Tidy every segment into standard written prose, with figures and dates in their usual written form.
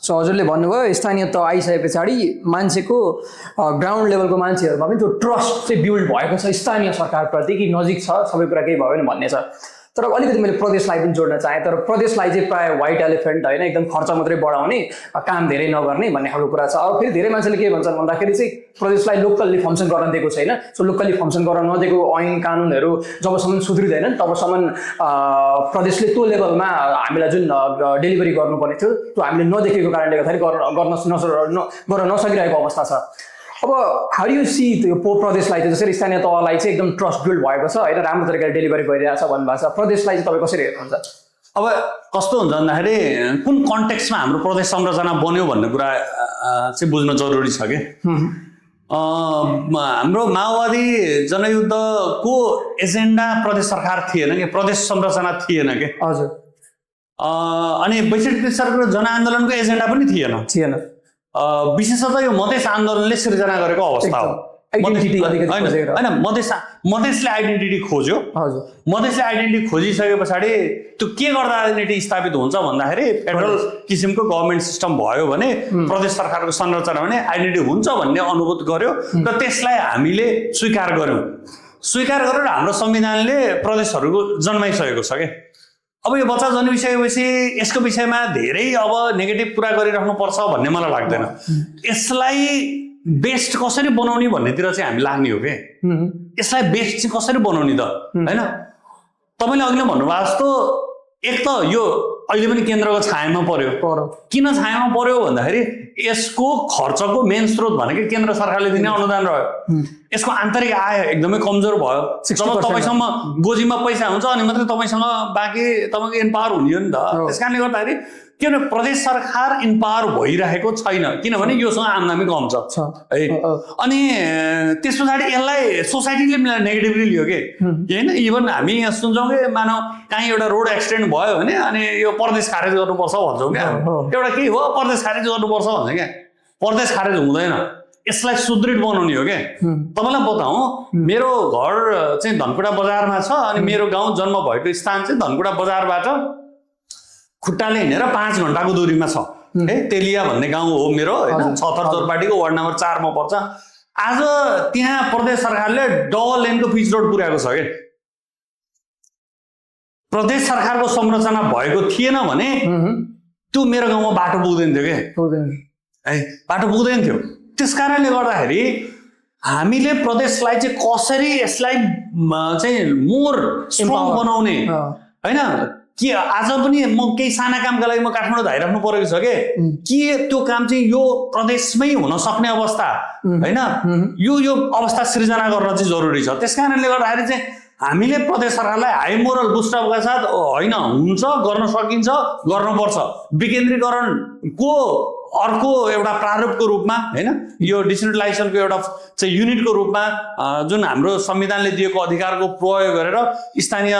So हजुरले भन्नुभयो स्थानीय तह आइसके पछाडि मान्छेको ग्राउन्ड लेभलको मान्छेहरूमा पनि त्यो ट्रस्ट चाहिँ बिल्ड भएको छ स्थानीय सरकारप्रति कि नजिक छ सबै कुरा केही भयो भने भन्ने छ। तर अलिकति मैले प्रदेशलाई पनि जोड्न चाहेँ, तर प्रदेशलाई चाहिँ प्रायः व्हाइट एलिफेन्ट होइन, एकदम खर्च मात्रै बढाउने काम धेरै नगर्ने भन्ने खालको कुरा छ। अब फेरि धेरै मान्छेले के भन्छन् भन्दाखेरि चाहिँ प्रदेशलाई लोकल्ली फङ्सन गर्न दिएको छैन। सो लोकल्ली फङ्सन गर्न नदिएको ऐन कानुनहरू जबसम्म सुध्रिँदैनन् तबसम्म प्रदेशले त्यो लेभलमा हामीलाई जुन डेलिभरी गर्नुपर्ने थियो त्यो हामीले नदेखेको कारणले गर्दाखेरि गर्न नसकिरहेको अवस्था छ। अब हाउ डु यु सी त्यो प्रदेशलाई चाहिँ जसरी स्थानीय तहलाई चाहिँ एकदम ट्रस्ट बिल्ड भएको छ होइन, राम्रो तरिकाले डेलिभरी गरिरहेको छ भन्नुभएको छ, प्रदेशलाई चाहिँ तपाईँ कसरी हेर्नुहुन्छ? अब कस्तो हुन्छ भन्दाखेरि कुन कन्टेक्स्टमा हाम्रो प्रदेश संरचना बन्यो भन्ने कुरा चाहिँ बुझ्न जरुरी छ कि हाम्रो माओवादी जनयुद्धको एजेन्डा प्रदेश सरकार थिएन कि, प्रदेश संरचना थिएन कि। हजुर। अनि ६२ सरकारको जनआन्दोलनको एजेन्डा पनि थिएन। विशेषतः यो मधेस आन्दोलनले सृजना गरेको अवस्था हो। होइन, मधेसले आइडेन्टिटी खोज्यो। मधेसले आइडेन्टिटी खोजिसके पछाडि त्यो के गर्दा आइडेन्टिटी स्थापित हुन्छ भन्दाखेरि फेडरल किसिमको गभर्मेन्ट सिस्टम भयो भने प्रदेश सरकारको संरचना भने आइडेन्टिटी हुन्छ भन्ने अनुभूत गर्यो र त्यसलाई हामीले स्वीकार गर्यौँ र हाम्रो संविधानले प्रदेशहरूको जन्माइसकेको छ क्या। अब यो बच्चा जन्मिसकेपछि यसको विषयमा धेरै अब नेगेटिभ कुरा गरिराख्नु पर्छ भन्ने मलाई लाग्दैन। यसलाई बेस्ट कसरी बनाउने भन्नेतिर चाहिँ हामी लाग्ने हो कि यसलाई बेस्ट चाहिँ कसरी बनाउने त होइन। तपाईँले अघि नै भन्नुभएको जस्तो एक त यो अहिले पनि केन्द्रको छायामा पर्यो। किन छायामा पर्यो भन्दाखेरि यसको खर्चको मेन स्रोत भनेको केन्द्र सरकारले दिने अनुदान रह्यो। यसको आन्तरिक आय एकदमै कमजोर भयो। जब तपाईँसँग गोजीमा पैसा हुन्छ अनि मात्रै तपाईँसँग बाँकी तपाईँको इम्पावर हुने हो नि त। त्यस कारणले गर्दाखेरि किनभने प्रदेश सरकार इम्पावर भइरहेको छैन किनभने योसँग आमदामी कम छ है। अनि त्यस पछाडि यसलाई सोसाइटीले नेगेटिभली लियो कि होइन। इभन हामी यहाँ सुन्छौँ कि मानव काहीँ एउटा रोड एक्सिडेन्ट भयो भने अनि यो प्रदेश खारेज गर्नुपर्छ भन्छौँ क्या। एउटा के हो प्रदेश खारेज गर्नुपर्छ भन्छ क्या। प्रदेश खारेज हुँदैन, यसलाई सुदृढ बनाउने हो क्या। तपाईँलाई बताऊँ मेरो घर चाहिँ धनकुटा बजारमा छ अनि मेरो गाउँ जन्म भएको स्थान चाहिँ धनकुटा बजारबाट खुट्टाले हिँडेर 5 घण्टाको दूरीमा छ है। तेलिया भन्ने गाउँ हो मेरो होइन, छतर जोरपाटीको वार्ड नम्बर 4 मा पर्छ। आज त्यहाँ प्रदेश सरकारले डबल लेनको पिच रोड पुर्याएको छ कि। प्रदेश सरकारको संरचना भएको थिएन भने त्यो मेरो गाउँमा बाटो पुग्दैन थियो कि है, बाटो पुग्दैन थियो। त्यस कारणले गर्दाखेरि हामीले प्रदेशलाई चाहिँ कसरी यसलाई चाहिँ मोर स्ट्रङ बनाउने होइन कि आज पनि म केही साना कामका लागि म काठमाडौँ धाइराख्नु परेको छ के त्यो काम चाहिँ यो प्रदेशमै हुन सक्ने अवस्था होइन। यो अवस्था सृजना गर्न चाहिँ जरुरी छ। त्यस कारणले गर्दाखेरि चाहिँ हामीले प्रदेश सरकारलाई हाई मोरल बुस्टअपका साथ होइन हुन्छ, गर्न सकिन्छ, गर्नुपर्छ। विकेन्द्रीकरणको अर्को एउटा प्रारूपको रूपमा होइन, यो डिसेन्ट्रलाइजेसनको एउटा चाहिँ युनिटको रूपमा जुन हाम्रो संविधानले दिएको अधिकारको प्रयोग गरेर स्थानीय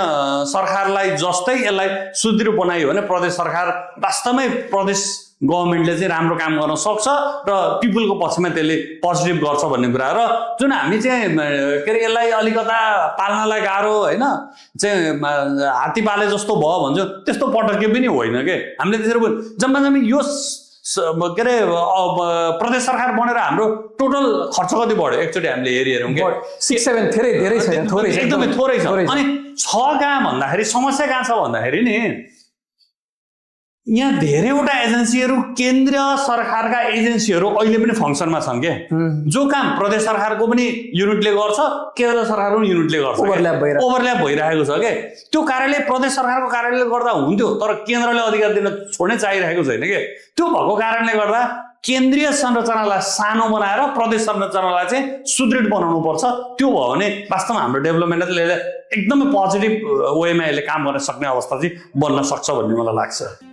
सरकारलाई जस्तै यसलाई सुदृढ बनायो भने प्रदेश सरकार वास्तवमै प्रदेश गभर्मेन्टले चाहिँ राम्रो काम गर्न सक्छ र पिपुलको पक्षमा त्यसले पोजिटिभ गर्छ भन्ने कुरा। र जुन हामी चाहिँ के अरे यसलाई अलिकता पाल्नलाई गाह्रो होइन चाहिँ हात्ती पाले जस्तो भयो भन्छ त्यस्तो पटक्कै पनि होइन के। हामीले त्यसरी जम्मा जम्मी यो के अरे प्रदेश सरकार बनेर हाम्रो टोटल खर्च कति बढ्यो एकचोटि हामीले हेरौँ कि 6-7 धेरै छैन, एकदमै थोरै छ। अनि छ कहाँ भन्दाखेरि समस्या कहाँ छ भन्दाखेरि नि यहाँ धेरैवटा एजेन्सीहरू केन्द्रीय सरकारका एजेन्सीहरू अहिले पनि फङ्सनमा छन् के। जो काम प्रदेश सरकारको पनि युनिटले गर्छ केन्द्र सरकारको पनि युनिटले गर्छ, ओभरल्याप भइरहेको छ के। त्यो कार्यालय प्रदेश सरकारको कार्यालयले गर्दा हुन्थ्यो तर केन्द्रले अधिकार दिन छोड्नै चाहिरहेको छैन के। त्यो भएको कारणले गर्दा केन्द्रीय संरचनालाई सानो बनाएर प्रदेश संरचनालाई चाहिँ सुदृढ बनाउनु पर्छ। त्यो भयो भने वास्तवमा हाम्रो डेभलपमेन्टले एकदमै पोजिटिभ वेमा यसले काम गर्न सक्ने अवस्था चाहिँ बन्न सक्छ भन्ने मलाई लाग्छ।